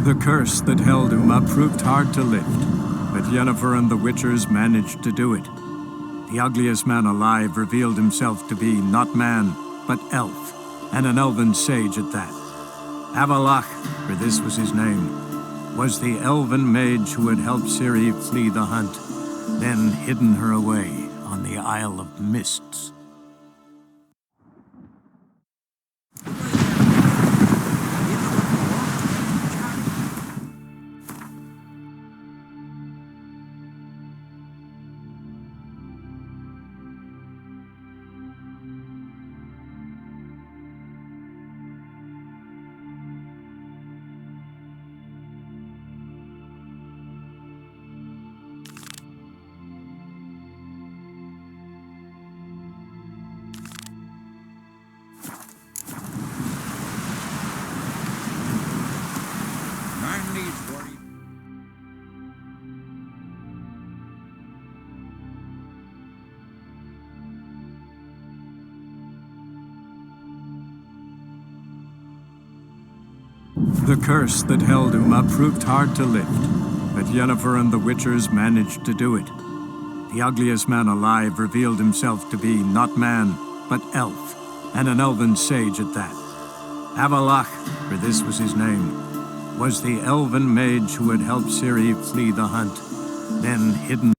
The curse that held Uma proved hard to lift, but Yennefer and the Witchers managed to do it. The ugliest man alive revealed himself to be not man, but elf, and an elven sage at that. Avalach, for this was his name, was the elven mage who had helped Ciri flee the hunt, then hidden her away on the Isle of Mists. The curse that held Uma proved hard to lift, but Yennefer and the Witchers managed to do it. The ugliest man alive revealed himself to be not man, but elf, and an elven sage at that. Avalach, for this was his name, was the elven mage who had helped Ciri flee the hunt, then hidden.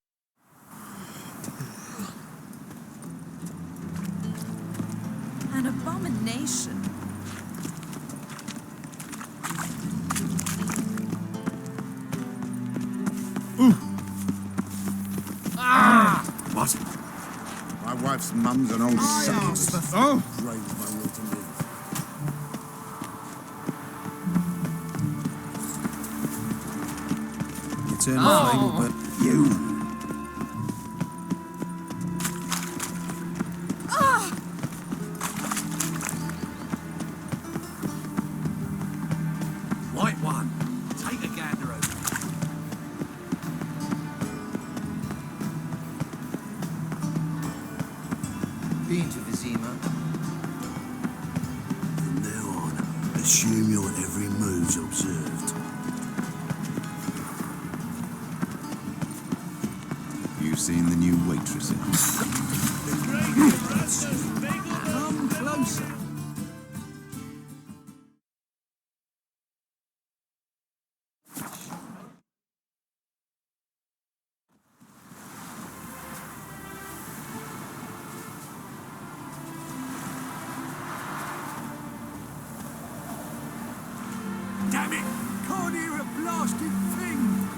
An abomination. What? My wife's mum's an old succubus. Oh! Brave my will to live. Eternal fable, but you. White one. Take a gander over. Been to Vizima? From now on, assume your every move's observed. You've seen the new waitress in. Come closer. Damn it! Can't hear a blasted thing!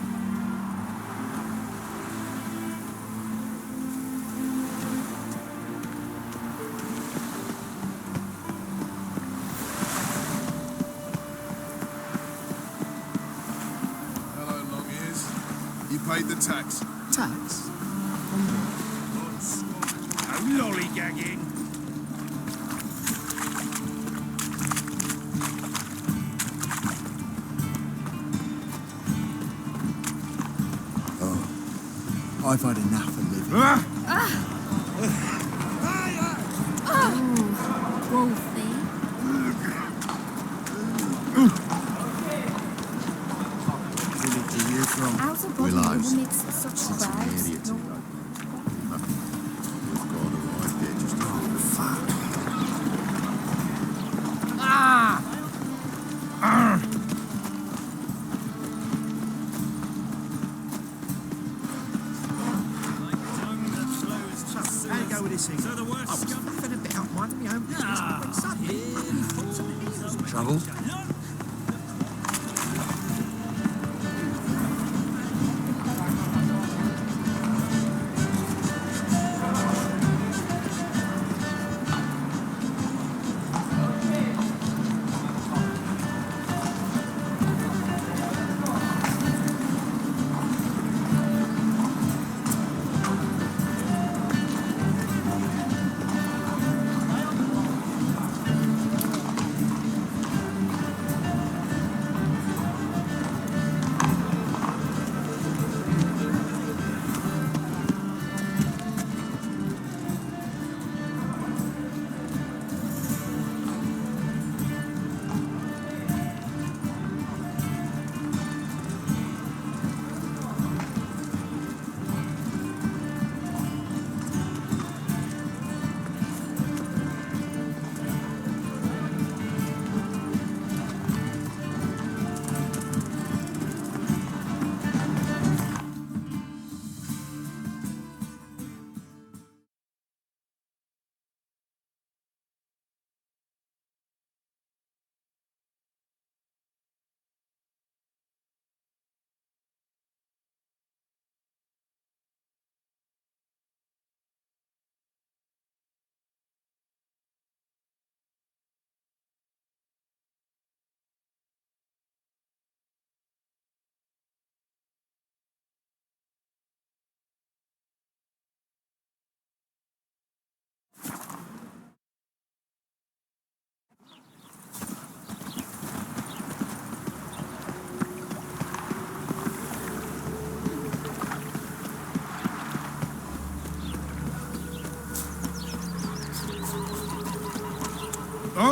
Hello, long ears. You paid the tax. Tax? No lollygagging. I've had enough of living. Wolfie. Village are you from? Out of We're body lives. amidst such Sits in the crowds. idiot too. We've got a right there just Oh, fuck. How you go with this thing? I was fluffing about minding my own business, but when suddenly he falls on the heels. Trouble?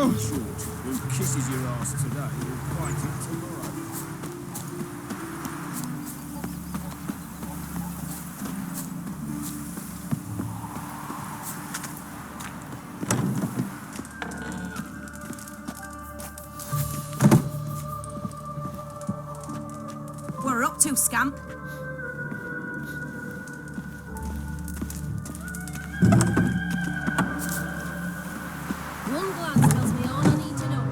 Short. Who kisses your ass today will bite it tomorrow. We're up to, scamp. One glance tells me all I need to know.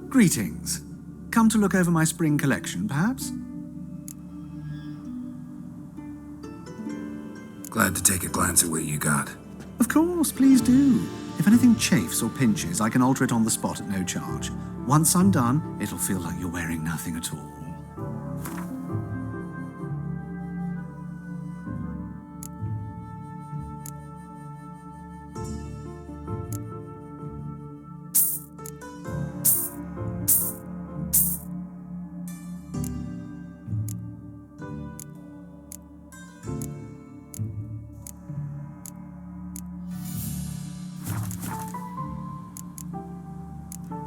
Greetings. Come to look over my spring collection, perhaps? Glad to take a glance at what you got. Of course, please do. If anything chafes or pinches, I can alter it on the spot at no charge. Once I'm done, it'll feel like you're wearing nothing at all.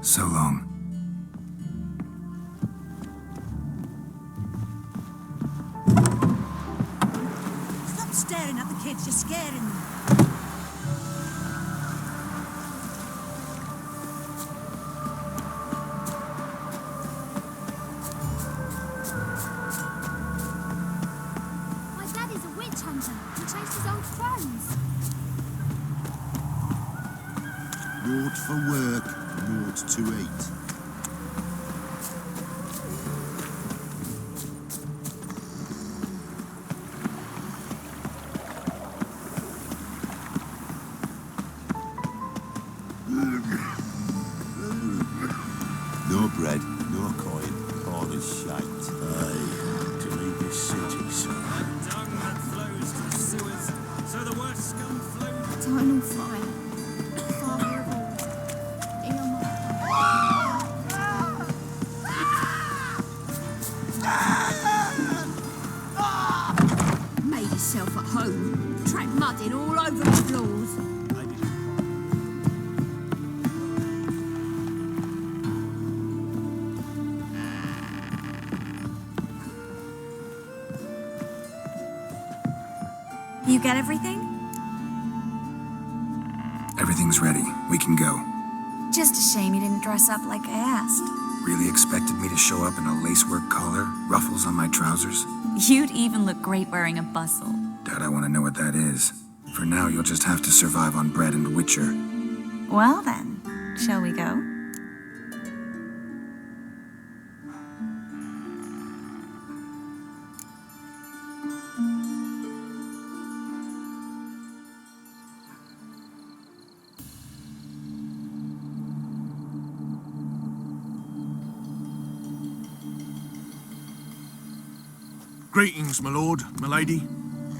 So long. Stop staring at the kids, you're scaring them. My dad is a witch hunter. He chased his old friends. Naught for work, naught to eat. No bread, no coin, all is shite. Aye, to leave this city, son. Dung that flows to sewers, so the worst scum flows. Eternal fire. Father of all. Dear Made yourself at home. Track mudding all over the floors. You get everything? Everything's ready. We can go. Just a shame you didn't dress up like I asked. Really expected me to show up in a lacework collar, ruffles on my trousers? You'd even look great wearing a bustle. Doubt I want to know what that is. For now, you'll just have to survive on bread and witcher. Well then, shall we go? Greetings, my lord, my lady.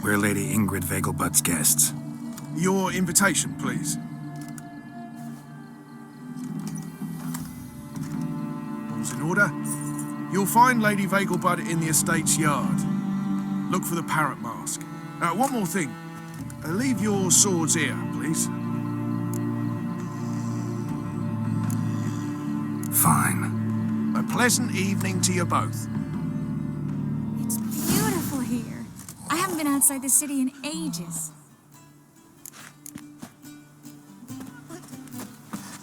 We're Lady Ingrid Vegelbud's guests. Your invitation, please. All's in order. You'll find Lady Vegelbud in the estate's yard. Look for the parrot mask. One more thing. Leave your swords here, please. Fine. A pleasant evening to you both. It's beautiful here. I haven't been outside the city in ages.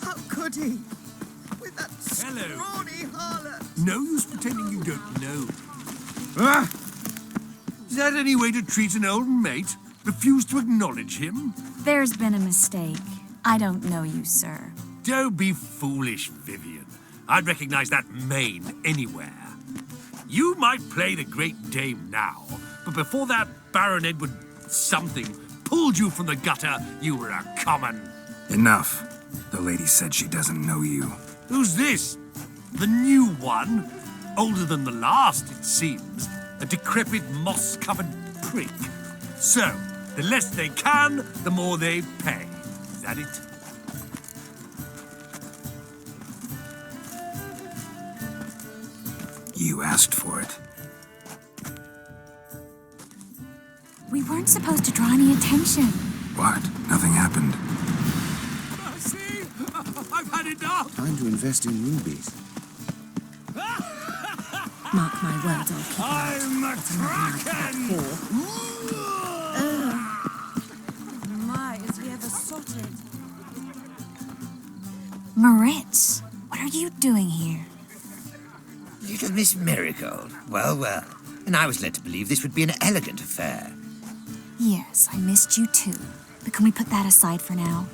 How could he? With that scrawny harlot. No use pretending you don't know. Ah! Is that any way to treat an old mate? Refuse to acknowledge him? There's been a mistake. I don't know you, sir. Don't be foolish, Vivian. I'd recognize that mane anywhere. You might play the Great Dame now, but before that Baron Edward something pulled you from the gutter, you were a common. Enough. The lady said she doesn't know you. Who's this? The new one? Older than the last, it seems. A decrepit, moss-covered prick. So, the less they can, the more they pay. Is that it? You asked for it. We weren't supposed to draw any attention. What? Nothing happened. See? I've had enough! Time to invest in rubies. Mark my words, I'll keep I'm a kraken! My, is he ever sorted? Moritz, what are you doing here? Little Miss Marigold. Well, well. And I was led to believe this would be an elegant affair. Yes, I missed you too. But can we put that aside for now?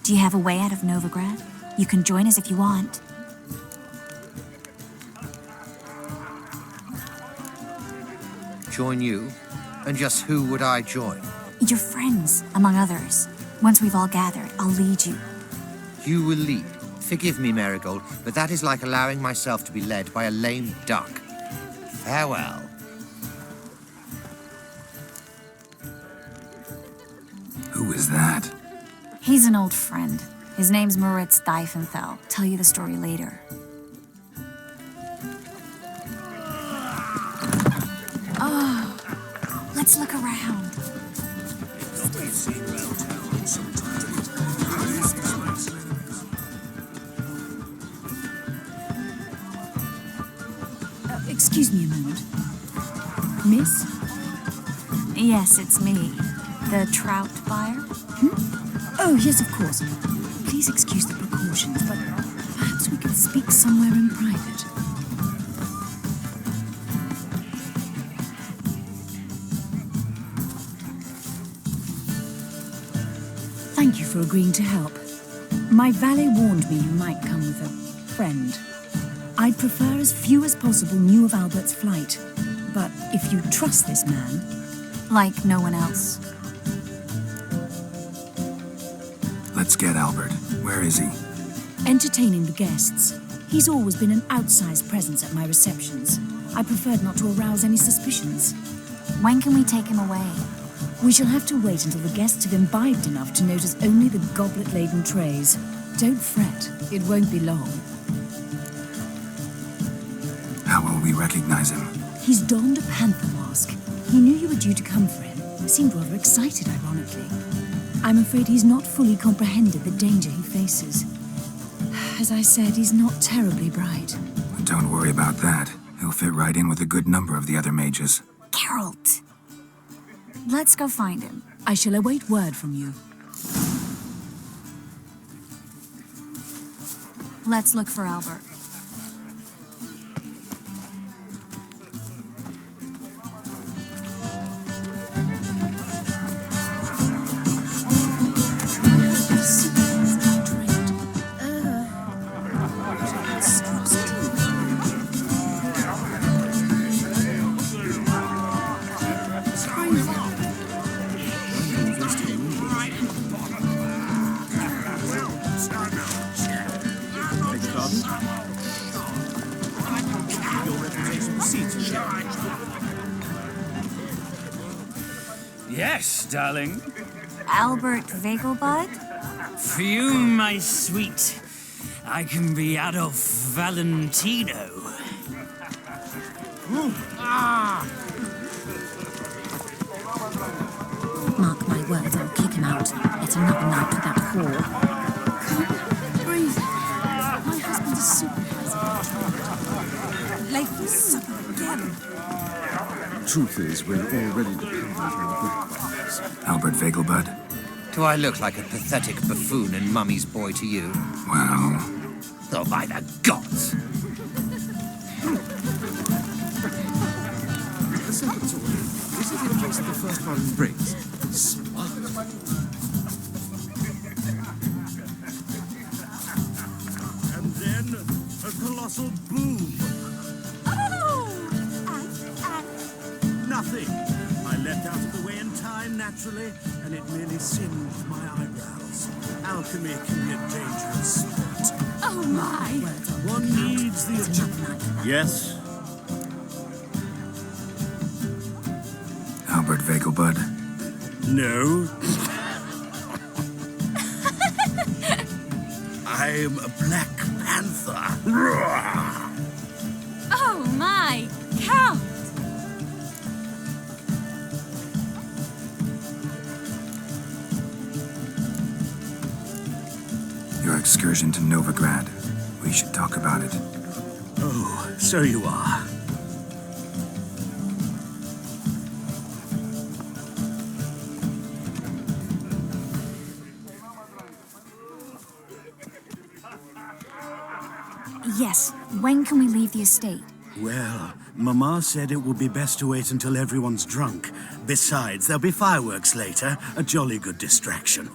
Do you have a way out of Novigrad? You can join us if you want. Join you? And just who would I join? Your friends, among others. Once we've all gathered, I'll lead you. You will lead. Forgive me, Marigold, but that is like allowing myself to be led by a lame duck. Farewell. Who is that? He's an old friend. His name's Moritz Diefenthal. Tell you the story later. Oh, let's look around. Excuse me a moment. Miss? Yes, it's me. The trout buyer? Oh, yes, of course. Please excuse the precautions, but perhaps we could speak somewhere in private. Thank you for agreeing to help. My valet warned me you might come with a friend. I'd prefer as few as possible knew of Albert's flight. But if you trust this man... Like no one else. Let's get Albert. Where is he? Entertaining the guests. He's always been an outsized presence at my receptions. I preferred not to arouse any suspicions. When can we take him away? We shall have to wait until the guests have imbibed enough to notice only the goblet-laden trays. Don't fret, it won't be long. How will we recognize him? He's donned a panther mask. He knew you were due to come for him. Seemed rather excited, ironically. I'm afraid he's not fully comprehended the danger he faces. As I said, he's not terribly bright. Don't worry about that. He'll fit right in with a good number of the other mages. Geralt! Let's go find him. I shall await word from you. Let's look for Albert. Yes, darling. Albert Vegelbud? For you, my sweet, I can be Adolf Valentino. Mark my words, I'll kick him out. It's another night without whore. Can't breathe. My husband is supervising. Late for supper again. Truth is, we're already dependent on the boys. Albert Vegelbud? Do I look like a pathetic buffoon and mummy's boy to you? Well... Oh, by the gods! The second order. Is it in case the first one breaks? Smart. And then a colossal boom. Nothing. I leapt out of the way in time naturally, and it merely singed my eyebrows. Alchemy can be a dangerous sport. Oh my! One needs the... Yes? Albert Vegelbud? No. I am a Black Panther. Oh my! Count! excursion to Novigrad. We should talk about it. Oh, so you are. Yes, when can we leave the estate? Well, Mama said it would be best to wait until everyone's drunk. Besides, there'll be fireworks later, a jolly good distraction.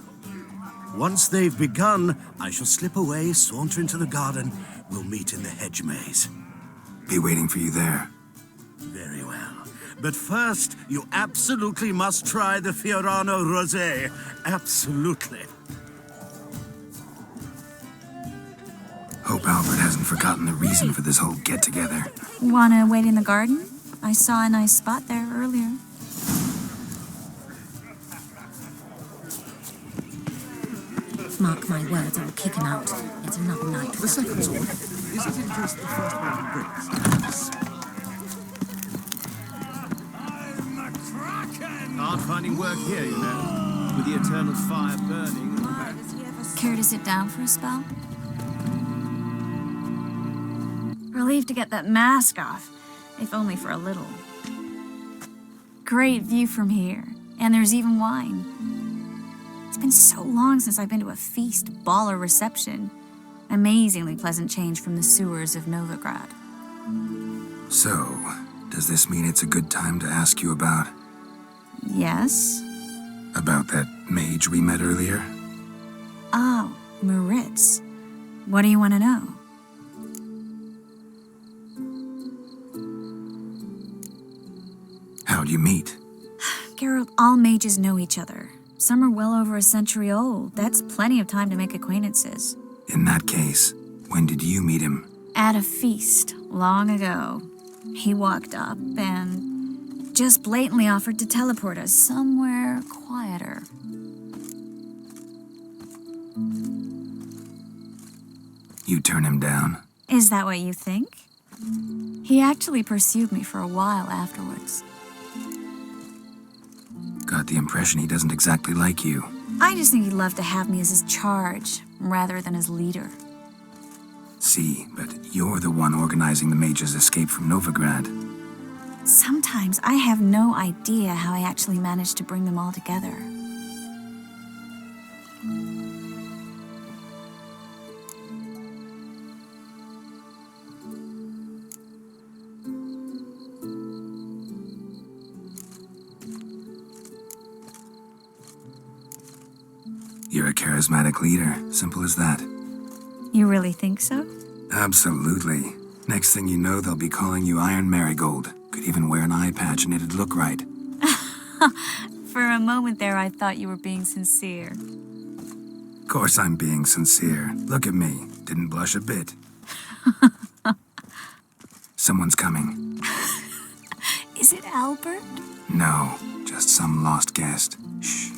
Once they've begun, I shall slip away, saunter into the garden. We'll meet in the hedge maze. Be waiting for you there. Very well. But first, you absolutely must try the Fiorano Rosé. Absolutely. Hope Albert hasn't forgotten the reason for this whole get-together. Wanna wait in the garden? I saw a nice spot there earlier. Mark my words, I'll kick him out. It's another night The without second sword, reward. isn't it just the first one he brings? Hard finding work here, you know, with the eternal fire burning. Care to sit down for a spell? Relieved to get that mask off, if only for a little. Great view from here, and there's even wine. It's been so long since I've been to a feast, ball, or reception. Amazingly pleasant change from the sewers of Novigrad. So, does this mean it's a good time to ask you about... Yes? about that mage we met earlier? Oh, Maritz. What do you want to know? How'd you meet? Geralt, all mages know each other. Some are well over a century old. That's plenty of time to make acquaintances. In that case, when did you meet him? At a feast, long ago. He walked up and just blatantly offered to teleport us somewhere quieter. You turn him down? Is that what you think? He actually pursued me for a while afterwards. Got the impression he doesn't exactly like you. I just think he'd love to have me as his charge, rather than his leader. See, but you're the one organizing the mage's escape from Novigrad. Sometimes I have no idea how I actually managed to bring them all together. You're a charismatic leader. Simple as that. You really think so? Absolutely. Next thing you know, they'll be calling you Iron Marigold. Could even wear an eye patch and it'd look right. For a moment there, I thought you were being sincere. Of course I'm being sincere. Look at me. Didn't blush a bit. Someone's coming. Is it Albert? No, just some lost guest. Shh.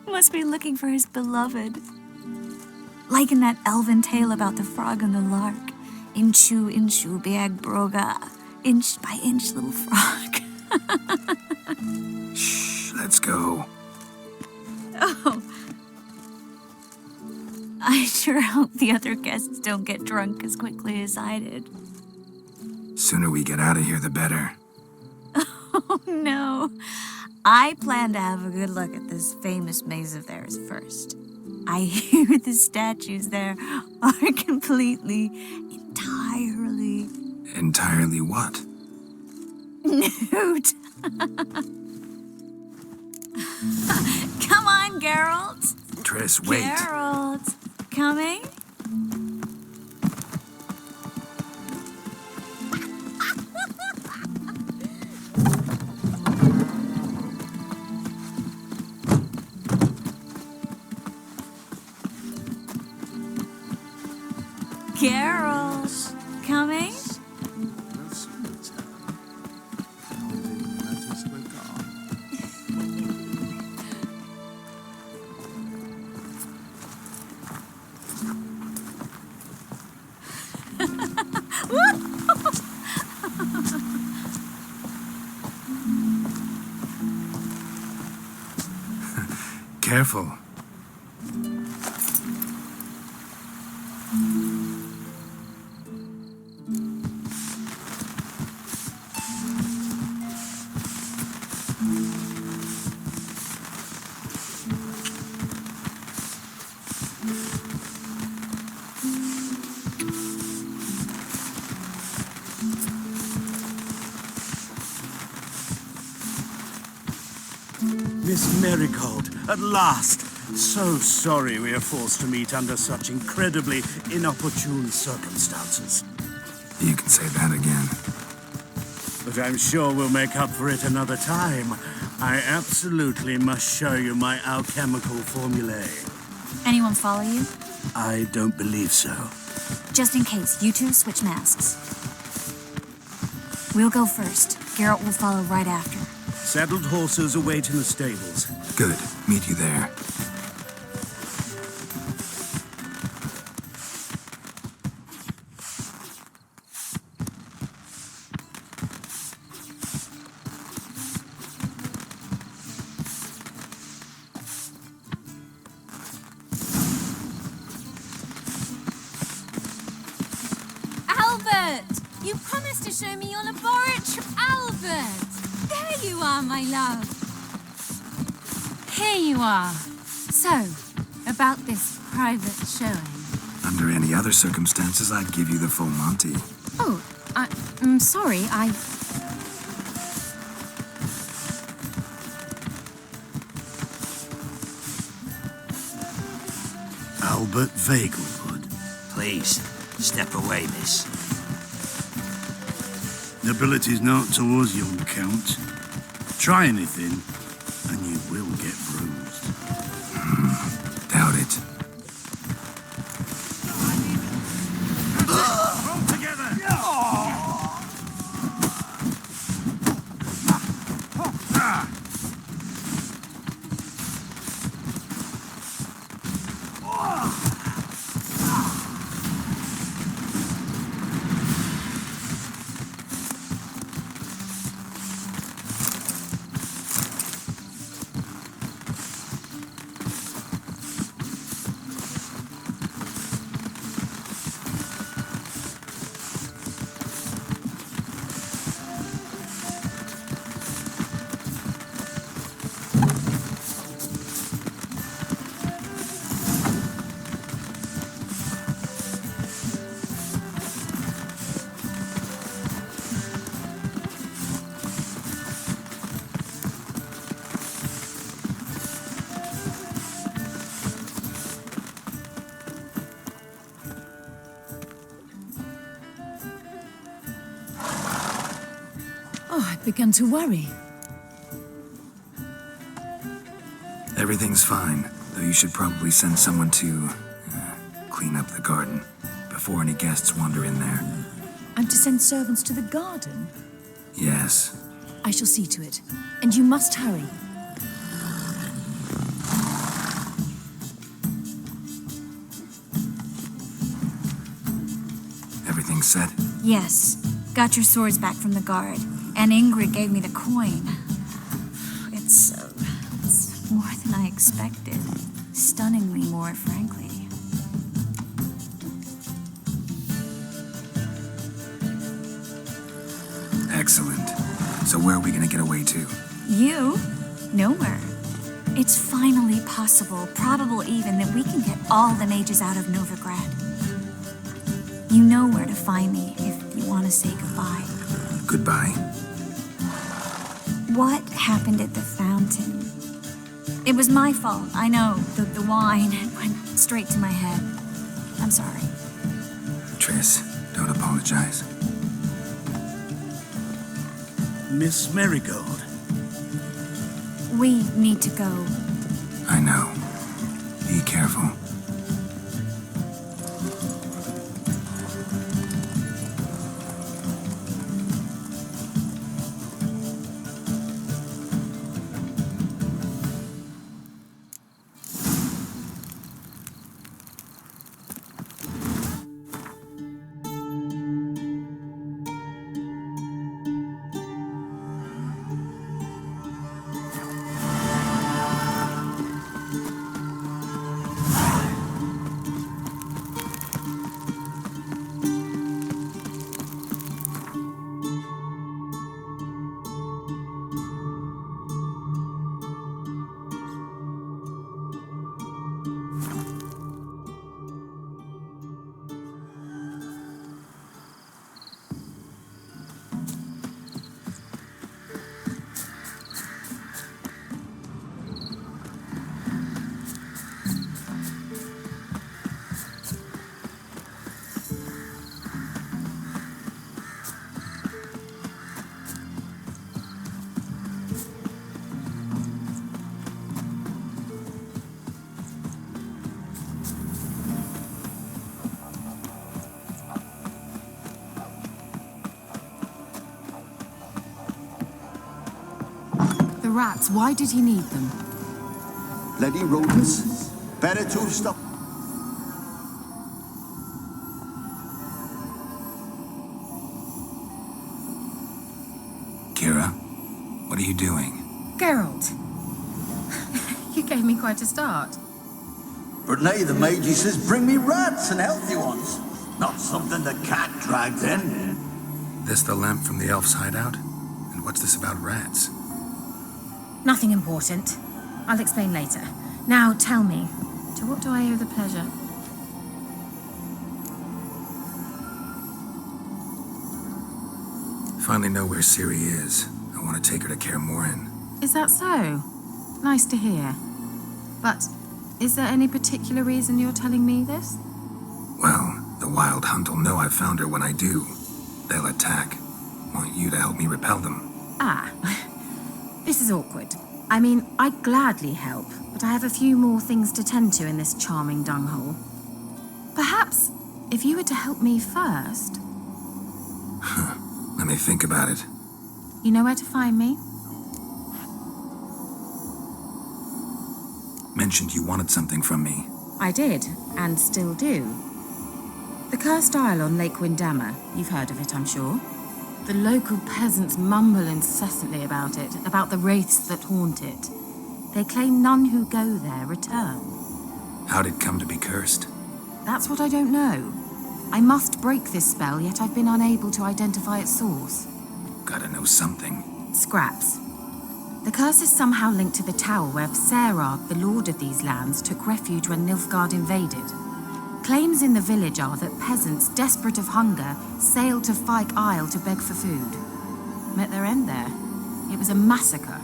Must be looking for his beloved. Like in that elven tale about the frog and the lark. Inchu, inchu, biag broga. Inch by inch, little frog. Shh, let's go. Oh. I sure hope the other guests don't get drunk as quickly as I did. Sooner we get out of here, the better. Oh, no. I plan to have a good look at this famous maze of theirs first. I hear the statues there are entirely... Entirely what? Nude. Come on, Geralt. Triss, wait. Geralt. Coming? Geralt. Coming? careful. Miss Marigold, at last! So sorry we are forced to meet under such incredibly inopportune circumstances. You can say that again. But I'm sure we'll make up for it another time. I absolutely must show you my alchemical formulae. Anyone follow you? I don't believe so. Just in case, you two switch masks. We'll go first. Garrett will follow right after. Saddled horses await in the stables. Good. Meet you there. Albert! You promised to show me your laboratory. Albert! There you are, my love. Here you are. So, about this private showing. Under any other circumstances, I'd give you the full Monty. Oh, I'm sorry, Albert Vagelwood. Please, step away, miss. Nobility's not towards young Count. Try anything, and you will get bruised. Doubt it. Roll together! I've begun to worry. Everything's fine, though you should probably send someone to clean up the garden before any guests wander in there. I'm to send servants to the garden? Yes. I shall see to it. And you must hurry. Everything set? Yes. Got your swords back from the guard. And Ingrid gave me the coin. It's more than I expected. Stunningly more, frankly. Excellent. So where are we gonna get away to? You? Nowhere. It's finally possible, probable even, that we can get all the mages out of Novigrad. You know where to find me if you want to say goodbye. Goodbye. What happened at the fountain? It was my fault, I know. The wine went straight to my head. I'm sorry. Triss, don't apologize. Miss Marigold. We need to go. I know. Be careful. rats, why did he need them? Bloody rodents. Better to stop. Kira, what are you doing? Geralt. You gave me quite a start. But now the Magi says bring me rats and healthy ones. Not something the cat dragged in. This the lamp from the elf's hideout? And what's this about rats? Nothing important. I'll explain later. Now tell me, to what do I owe the pleasure? Finally know where Ciri is. I want to take her to Kaer Morhen. Is that so? Nice to hear. But is there any particular reason you're telling me this? Well, the Wild Hunt will know I've found her when I do. They'll attack. Want you to help me repel them. Ah, this is awkward. I mean, I'd gladly help, but I have a few more things to tend to in this charming dunghole. Perhaps, if you were to help me first... Let me think about it. You know where to find me? Mentioned you wanted something from me. I did, and still do. The Cursed Isle on Lake Windammer. You've heard of it, I'm sure. The local peasants mumble incessantly about it, about the wraiths that haunt it. They claim none who go there return. How'd it come to be cursed? That's what I don't know. I must break this spell, yet I've been unable to identify its source. Gotta know something. Scraps. The curse is somehow linked to the tower where Serag, the lord of these lands, took refuge when Nilfgaard invaded. Claims in the village are that peasants, desperate of hunger, sailed to Fyke Isle to beg for food. Met their end there. It was a massacre.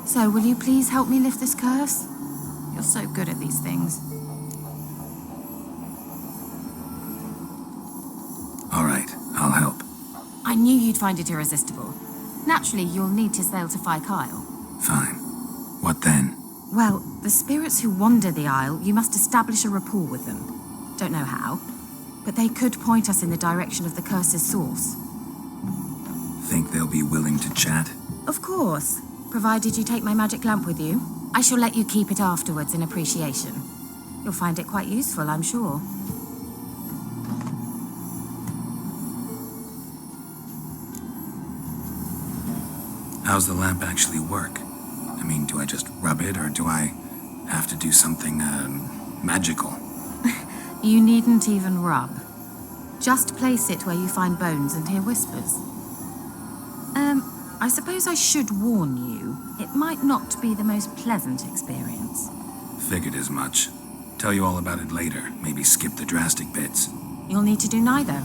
So, will you please help me lift this curse? You're so good at these things. All right, I'll help. I knew you'd find it irresistible. Naturally, you'll need to sail to Fyke Isle. Fine. What then? Well, the spirits who wander the Isle, you must establish a rapport with them. Don't know how, but they could point us in the direction of the curse's source. Think they'll be willing to chat? Of course, provided you take my magic lamp with you. I shall let you keep it afterwards in appreciation. You'll find it quite useful, I'm sure. How's the lamp actually work? I mean, do I just rub it, or do I have to do something, magical? You needn't even rub. Just place it where you find bones and hear whispers. I suppose I should warn you, it might not be the most pleasant experience. Figured as much. Tell you all about it later, maybe skip the drastic bits. You'll need to do neither.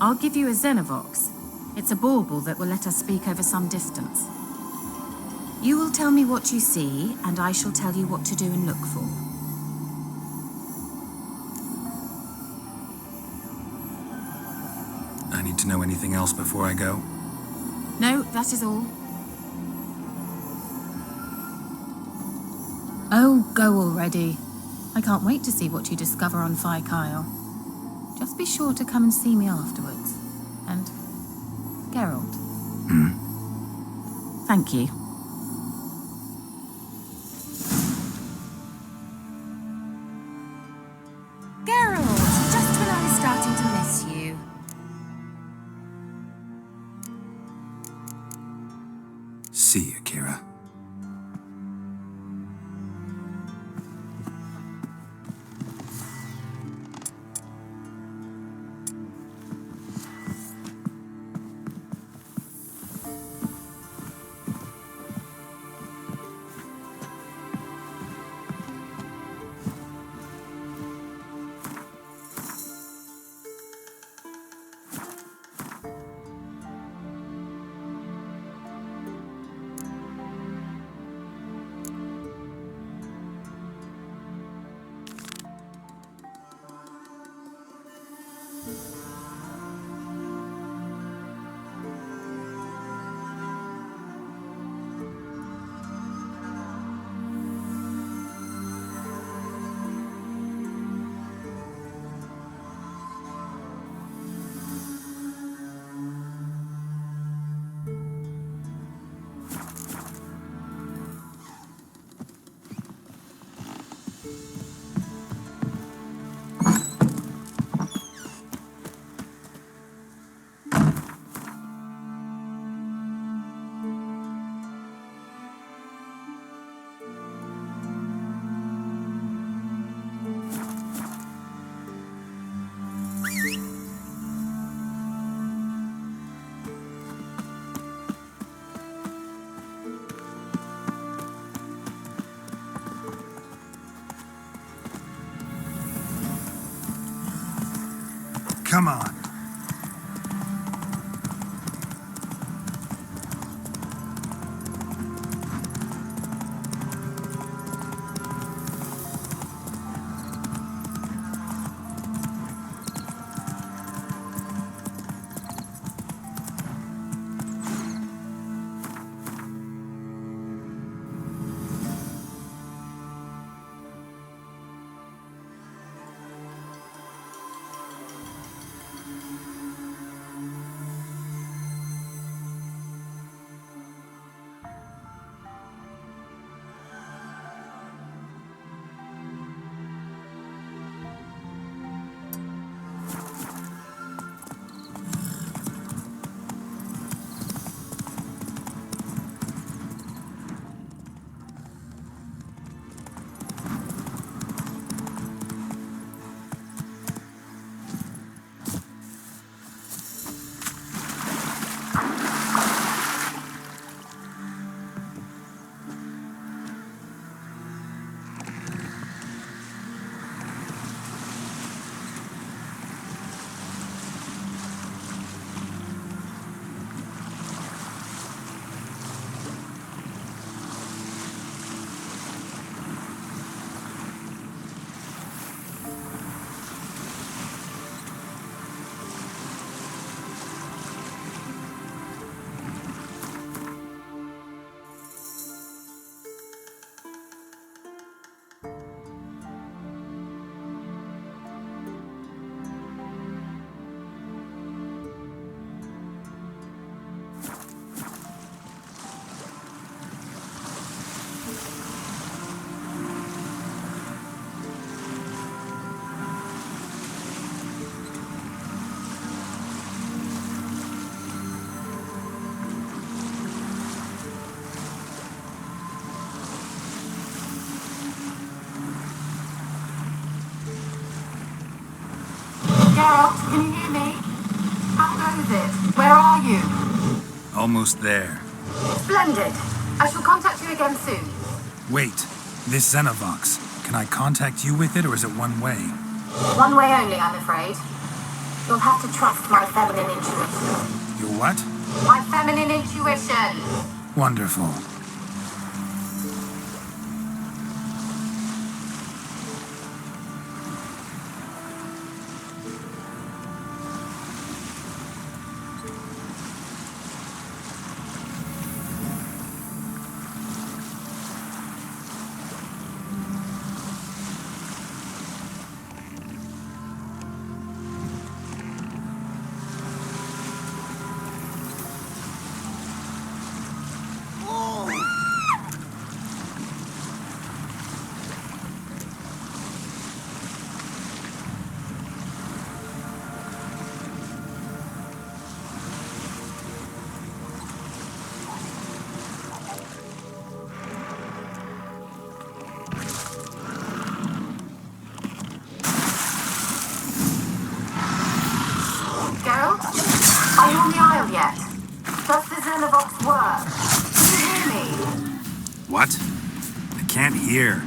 I'll give you a Xenovox. It's a bauble that will let us speak over some distance. You will tell me what you see, and I shall tell you what to do and look for. I need to know anything else before I go? No, that is all. Oh, go already. I can't wait to see what you discover on Fyke Isle. Just be sure to come and see me afterwards. And... Geralt. Thank you. Geralt! Just when I was starting to miss you. See you, Kira. Come on. Geralt, can you hear me? How goes it? Where are you? Almost there. Splendid. I shall contact you again soon. Wait, this Xenovox. Can I contact you with it, or is it one way? One way only, I'm afraid. You'll have to trust my feminine intuition. Your what? My feminine intuition. Wonderful. Are you on the Isle yet? Does the Xenovox work? Can you hear me? What? I can't hear.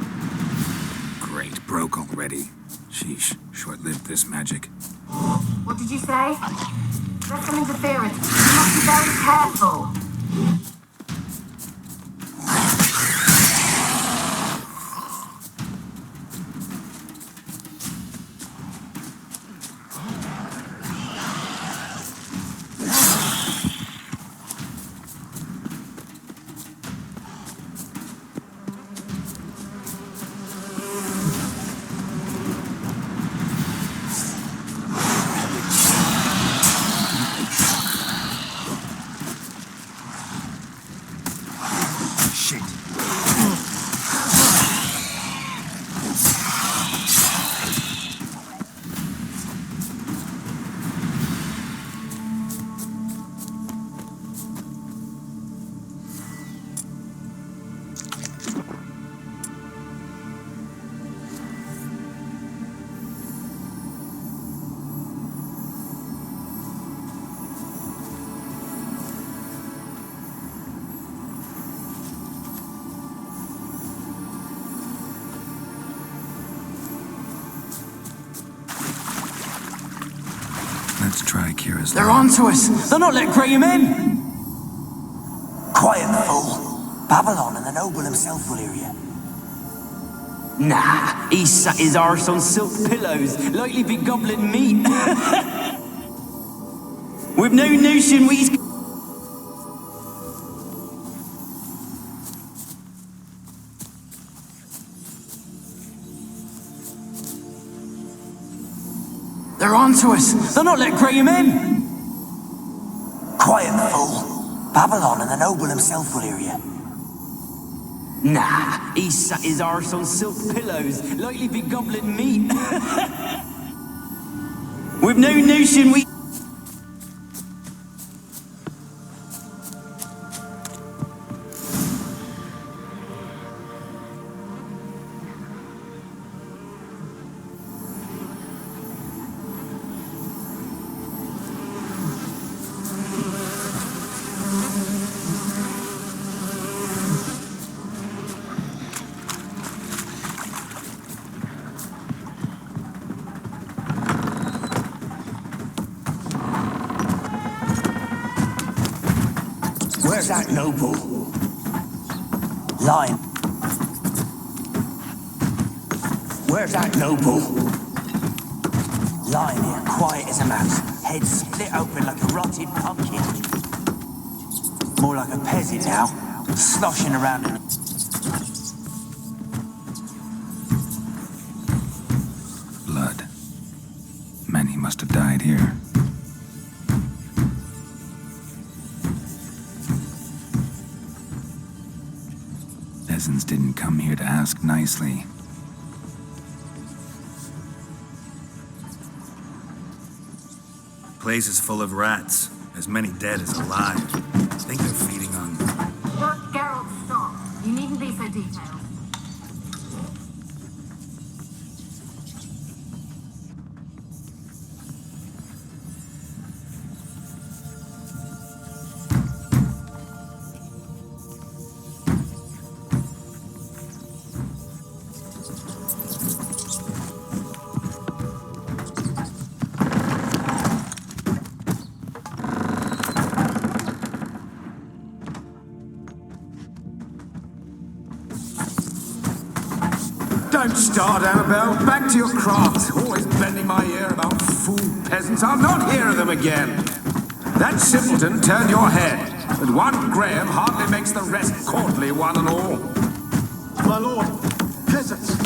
Great, broke already. Sheesh, short-lived this magic. What did you say? There's some interference. You must be very careful. Let's try Kira's. They're onto us! They're not letting Graham in! Quiet, fool. Babylon and the noble himself will hear you. Nah, he sat his arse on silk pillows, likely be gobbling meat. We've no notion what he's... They're onto us! They're not letting Graham in! Quiet, fool. Babylon and the noble himself will hear you. Nah, he sat his arse on silk pillows, likely be gobbling meat. We've no notion we... Where's that noble? Lying. Where's that noble? Lying here, quiet as a mouse. Head split open like a rotted pumpkin. More like a peasant now, sloshing around in... Blood. Many must have died here. Peasants didn't come here to ask nicely. Place is full of rats, as many dead as alive. I think they're feeding on... Look, Geralt, stop. You needn't be so detailed. Don't start, Annabelle. Back to your craft. Always bending my ear about fool peasants. I'll not hear of them again. That simpleton turned your head, but one Graham hardly makes the rest courtly, one and all. My lord, peasants.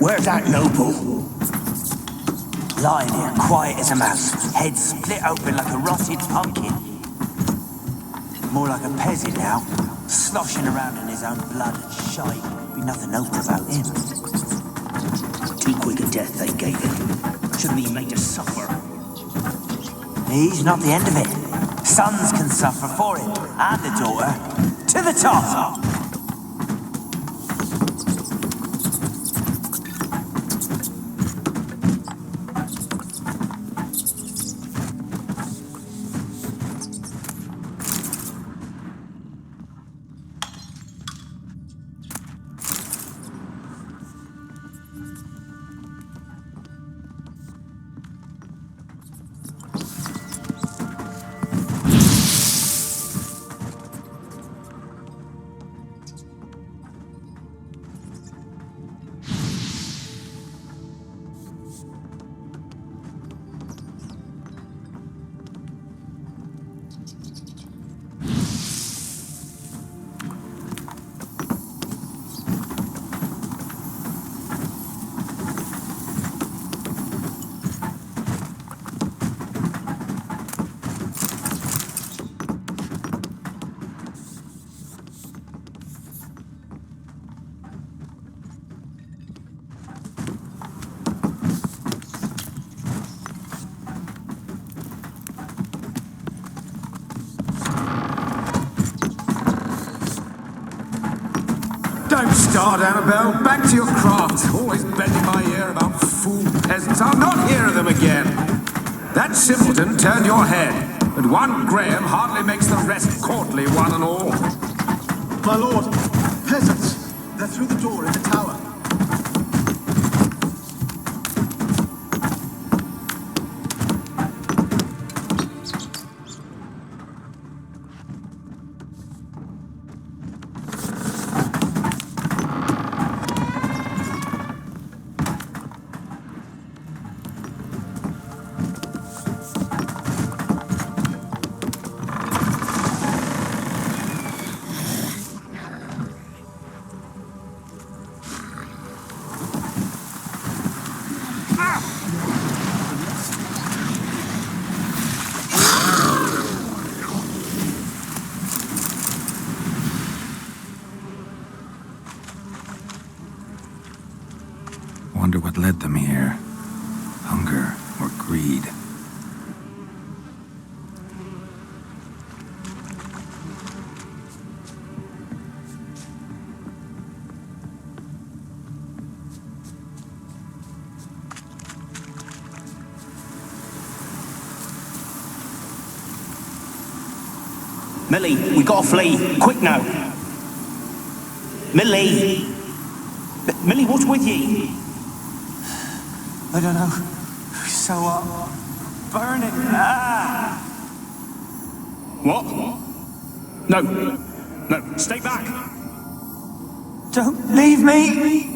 Where's that noble? Lying here, quiet as a mouse. Head split open like a rotted pumpkin. More like a peasant now, sloshing around in his own blood and shite. Be nothing else about him. Too quick a death they gave him. Shouldn't he made to suffer? He's not the end of it. Sons can suffer for it, and a daughter. To the top! Don't start, Annabelle. Back to your craft. Always bending my ear about fool peasants. I'll not hear of them again. That simpleton turned your head, but one Graham hardly makes the rest courtly, one and all. My lord, peasants! They're through the door in the tower. Wonder what led them here. Hunger or greed. Millie, we gotta flee. Quick now. Millie! Millie, what's with ye? I don't know. So, burning. Ah! What? No. No, stay back. Don't leave me!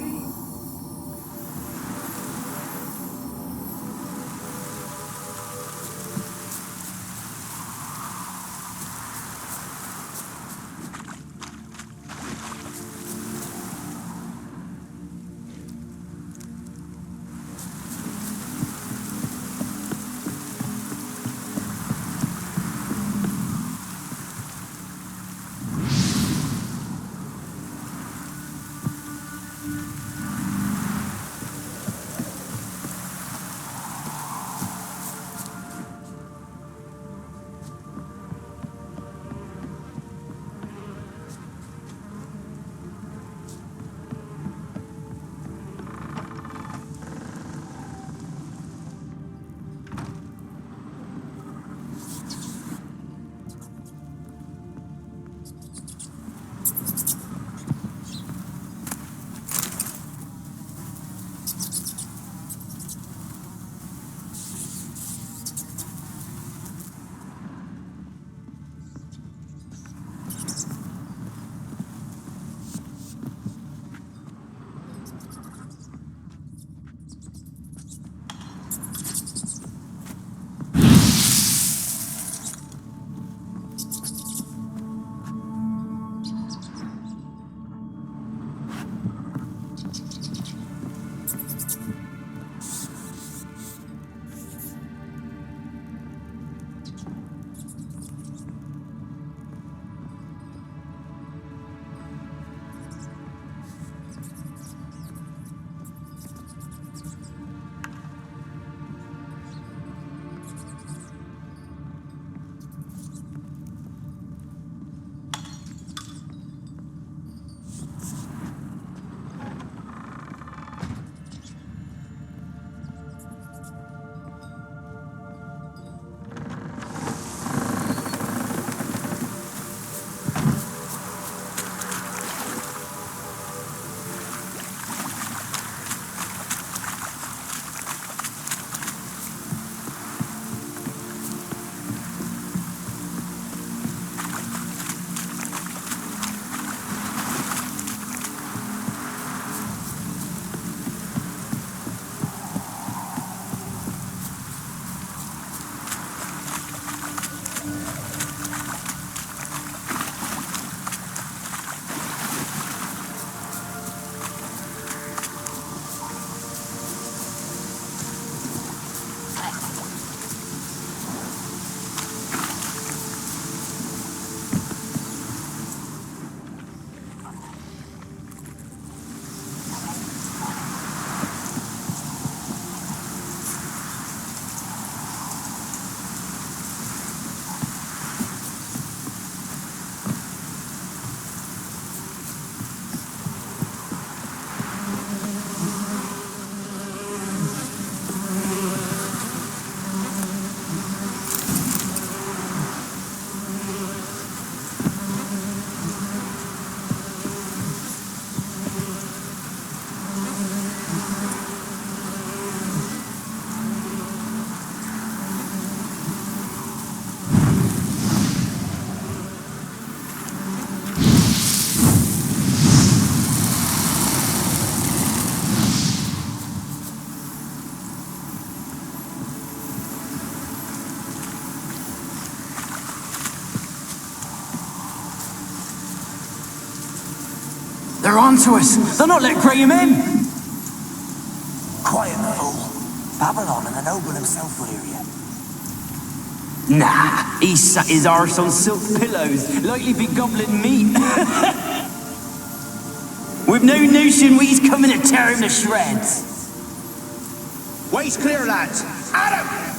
They're onto us. They'll not let Graham in. Quiet, fool. Babylon and the noble himself will hear you. Nah, he sat his arse on silk pillows, likely be gobbling meat. We've no notion we's coming to tear him to shreds. Way's clear, lads. Adam!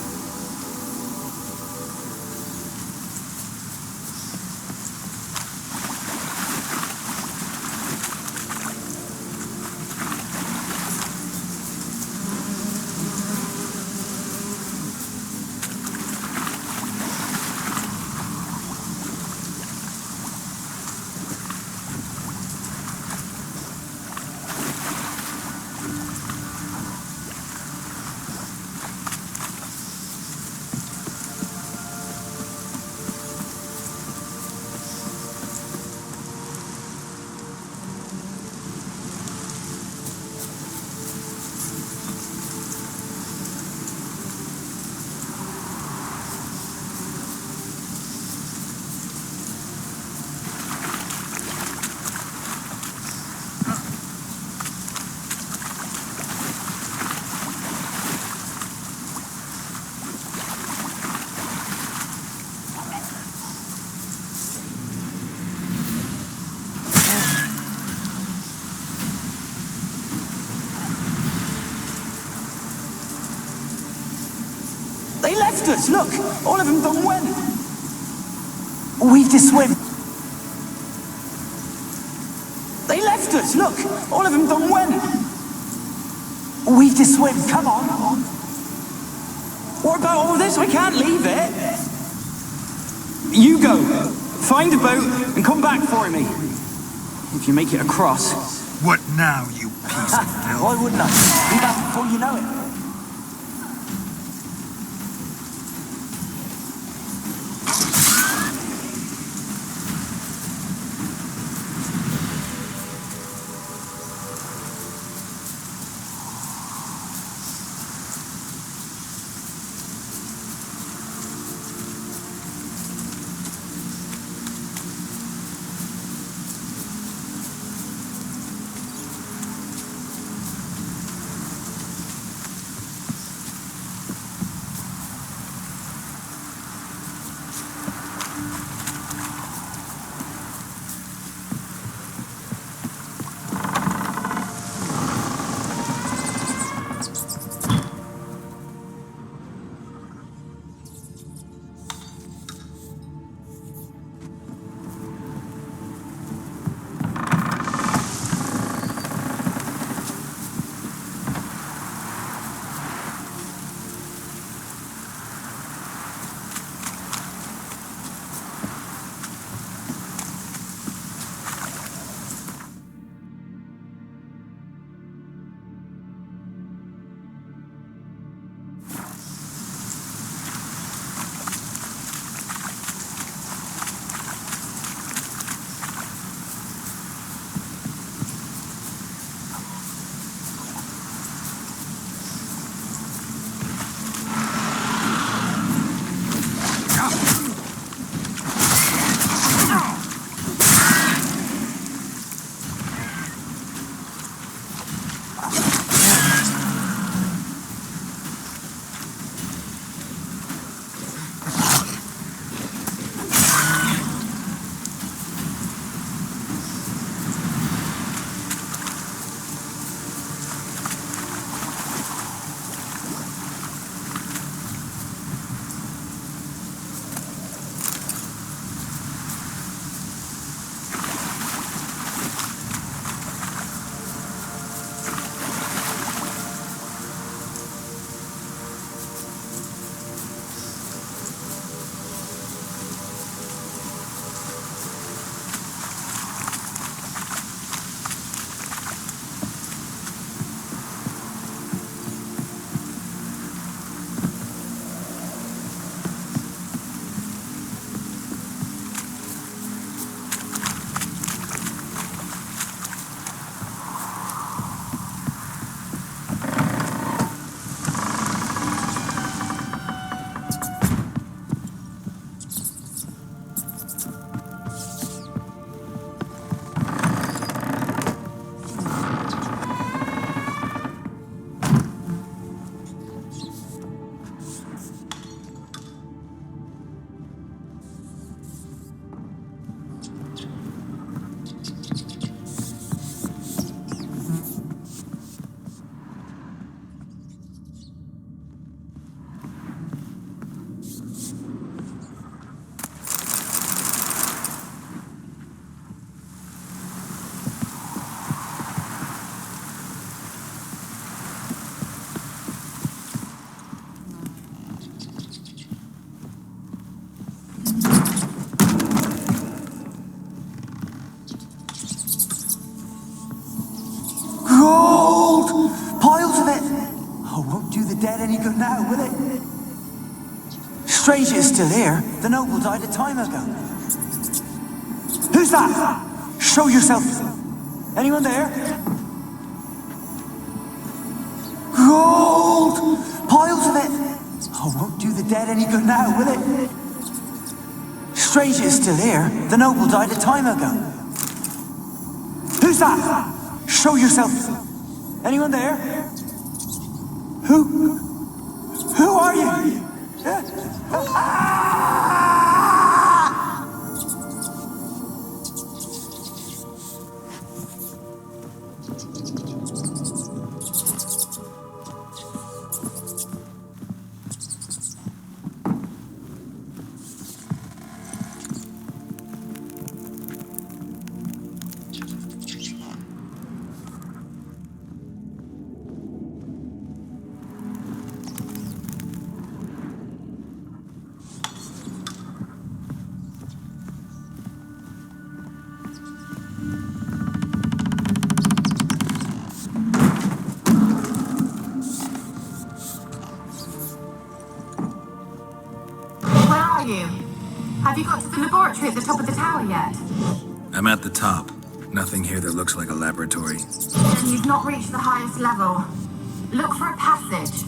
They left us, look! All of them done went. We've to swim. They left us, look! All of them done went. We've to swim, come on. What about all this? I can't leave it. You go. Find a boat and come back for me. If you make it across. What now, you piece of filth? Why wouldn't I? Be back before you know it. do the dead any good now, will it? Strange it's still here. The noble died a time ago. Who's that? Show yourself. Anyone there? Gold! Piles of it. Oh, won't do the dead any good now, will it? Strange it's still here. The noble died a time ago. Who's that? Show yourself. Anyone there? Who are you? Have you got to the laboratory at the top of the tower yet? I'm at the top. Nothing here that looks like a laboratory. Then you've not reached the highest level. Look for a passage.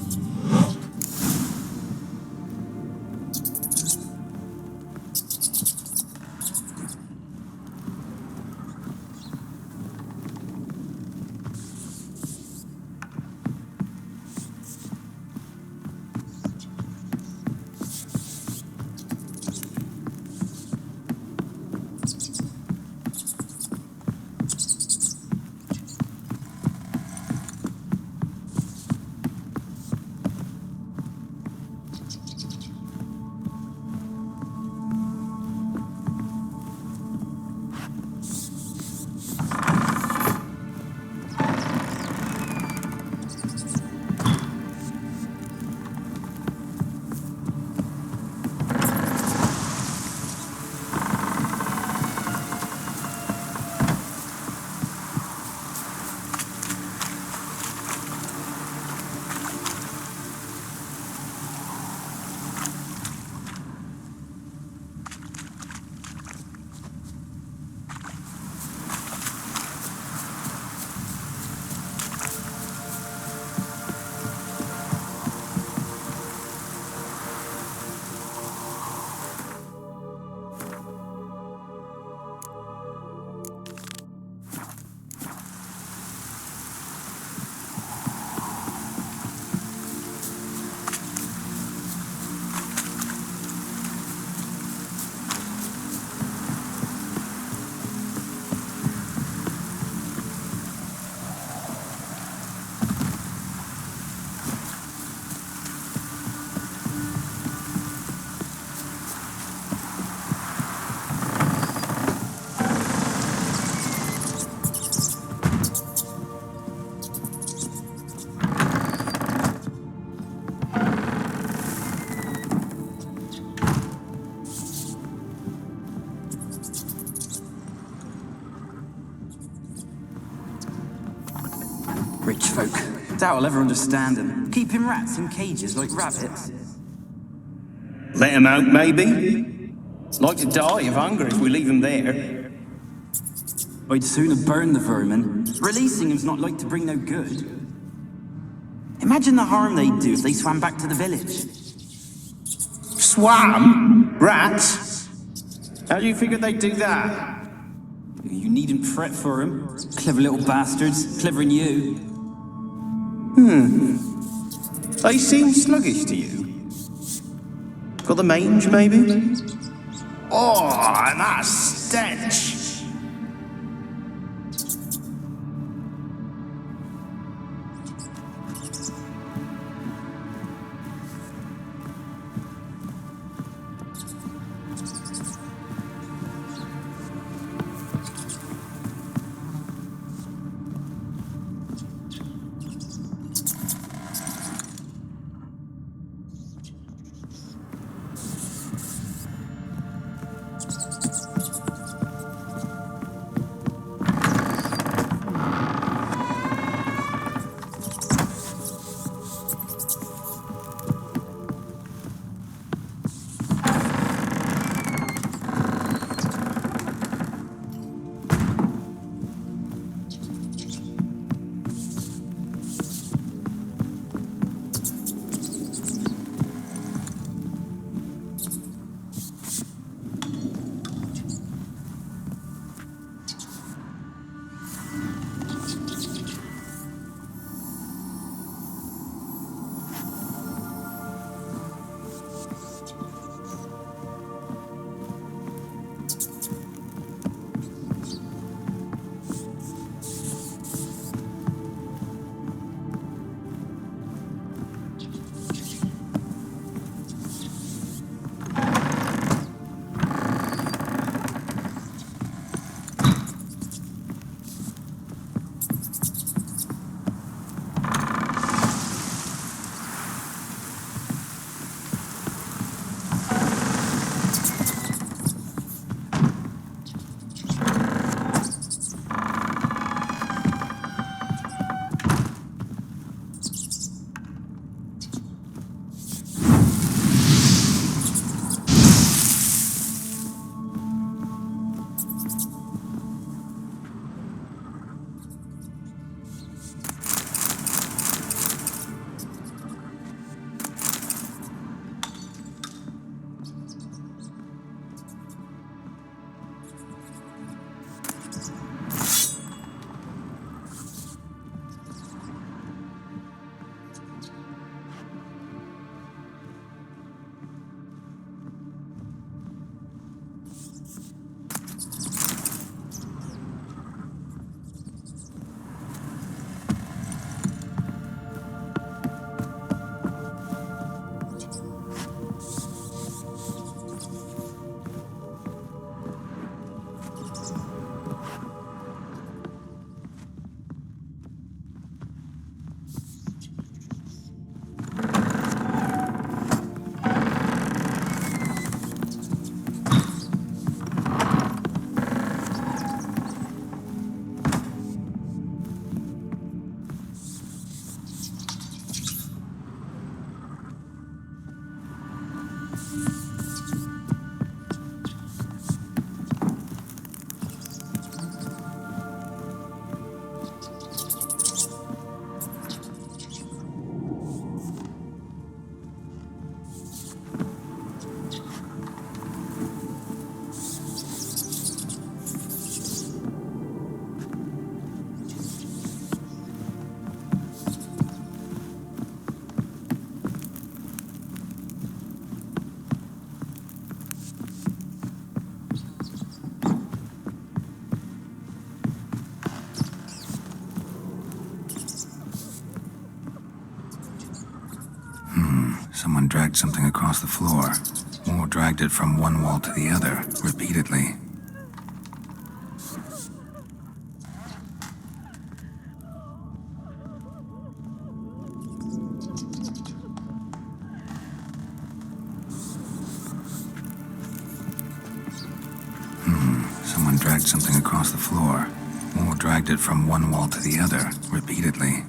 Rich folk. Doubt I'll ever understand them. Keeping rats in cages like rabbits. Let them out, maybe? Like to die of hunger if we leave them there. I'd sooner burn the vermin. Releasing them's not like to bring no good. Imagine the harm they'd do if they swam back to the village. Swam? Rats? How do you figure they'd do that? You needn't fret for them. Clever little bastards. Clever than you. They seem sluggish to you. Got the mange, maybe? Oh, and that stench! Someone dragged something across the floor. More dragged it from one wall to the other, repeatedly. Someone dragged something across the floor. More dragged it from one wall to the other, repeatedly.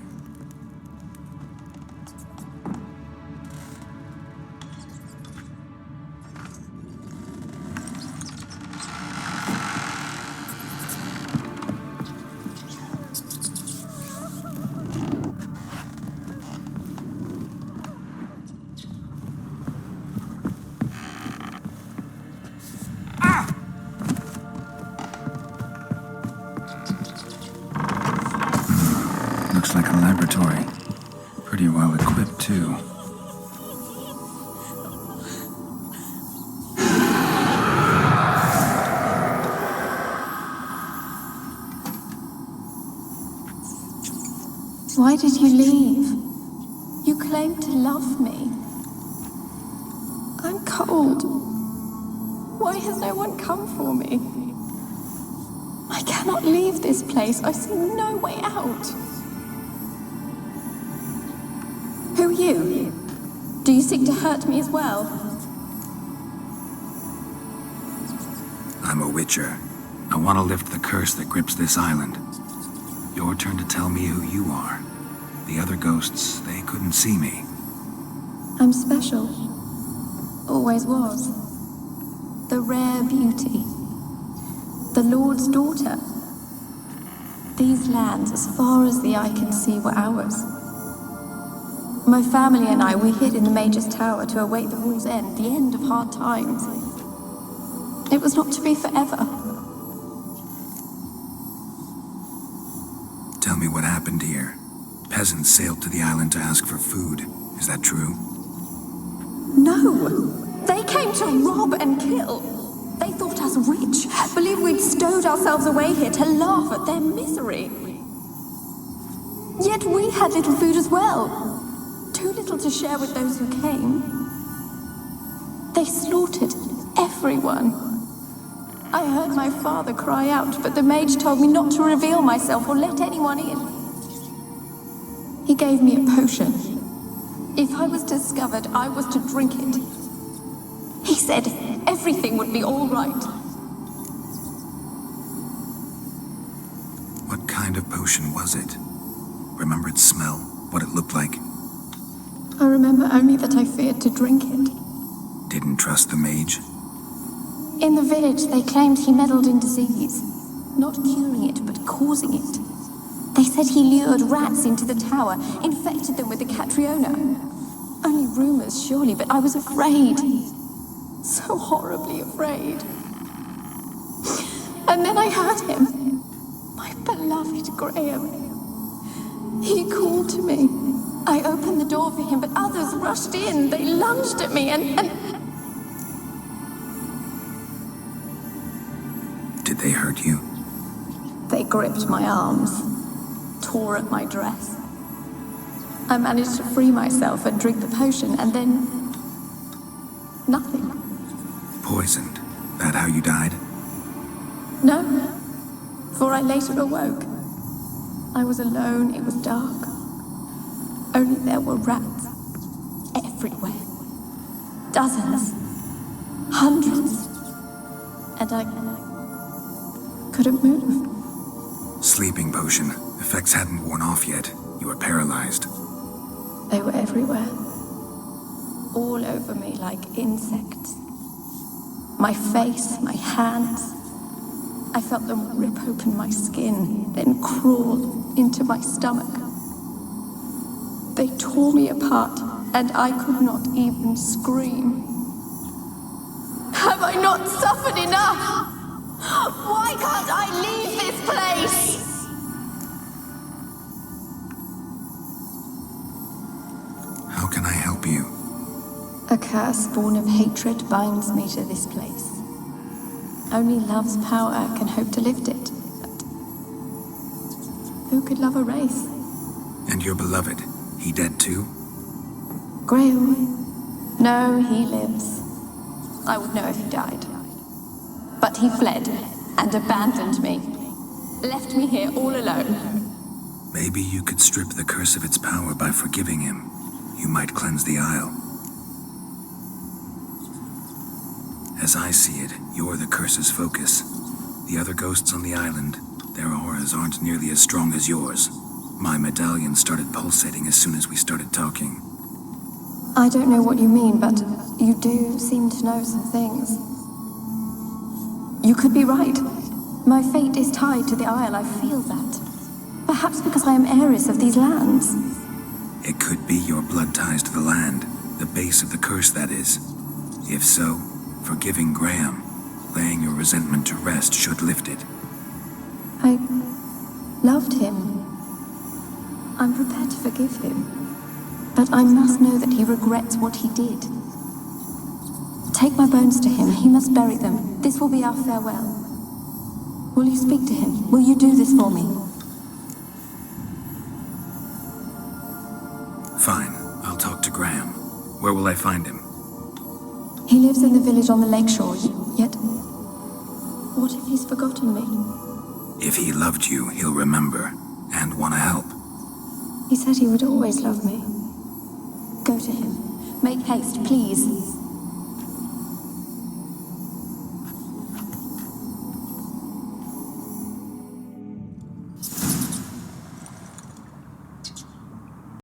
Looks like a laboratory. Pretty well equipped, too. Why did you leave? You claimed to love me. I'm cold. Why has no one come for me? I cannot leave this place. I see no way out. Who are you? Do you seek to hurt me as well? I'm a witcher. I want to lift the curse that grips this island. Your turn to tell me who you are. The other ghosts, they couldn't see me. I'm special. Always was. The rare beauty. The Lord's daughter. These lands, as far as the eye can see, were ours. My family and I, we hid in the Major's Tower to await the war's end, the end of hard times. It was not to be forever. Tell me what happened here. Peasants sailed to the island to ask for food. Is that true? No! They came to rob and kill. They thought us rich, believed we'd stowed ourselves away here to laugh at their misery. Yet we had little food as well. Too little to share with those who came. They slaughtered everyone. I heard my father cry out, but the mage told me not to reveal myself or let anyone in. He gave me a potion. If I was discovered, I was to drink it. He said everything would be all right. What kind of potion was it? Remember its smell? What it looked like? I remember only that I feared to drink it. Didn't trust the mage? In the village, they claimed he meddled in disease. Not curing it, but causing it. They said he lured rats into the tower, infected them with the Catriona. Only rumors, surely, but I was afraid. So horribly afraid. And then I heard him. My beloved Graham. He called to me. I opened the door for him, but others rushed in. They lunged at me and... Did they hurt you? They gripped my arms, tore at my dress. I managed to free myself and drink the potion, and then... nothing. Poisoned. That how you died? No, for I later awoke. I was alone, it was dark. Only there were rats everywhere. Dozens. Hundreds. And I couldn't move. Sleeping potion. Effects hadn't worn off yet. You were paralyzed. They were everywhere. All over me like insects. My face, my hands. I felt them rip open my skin, then crawl into my stomach. They tore me apart, and I could not even scream. Have I not suffered enough? Why can't I leave this place? How can I help you? A curse born of hatred binds me to this place. Only love's power can hope to lift it. But who could love a race? And your beloved, he dead too? Grail, No, he lives. I would know if he died. But he fled and abandoned me. Left me here all alone. Maybe you could strip the curse of its power by forgiving him. You might cleanse the Isle. As I see it, you're the curse's focus. The other ghosts on the island, their auras aren't nearly as strong as yours. My medallion started pulsating as soon as we started talking. I don't know what you mean, but you do seem to know some things. You could be right. My fate is tied to the Isle, I feel that. Perhaps because I am heiress of these lands. It could be your blood ties to the land, the base of the curse, that is. If so, forgiving Graham, laying your resentment to rest should lift it. I loved him. I'm prepared to forgive him. But I must know that he regrets what he did. Take my bones to him. He must bury them. This will be our farewell. Will you speak to him? Will you do this for me? Fine. I'll talk to Graham. Where will I find him? He lives in the village on the lakeshore, yet... What if he's forgotten me? If he loved you, he'll remember, and want to help. He said he would always love me. Go to him. Make haste, please.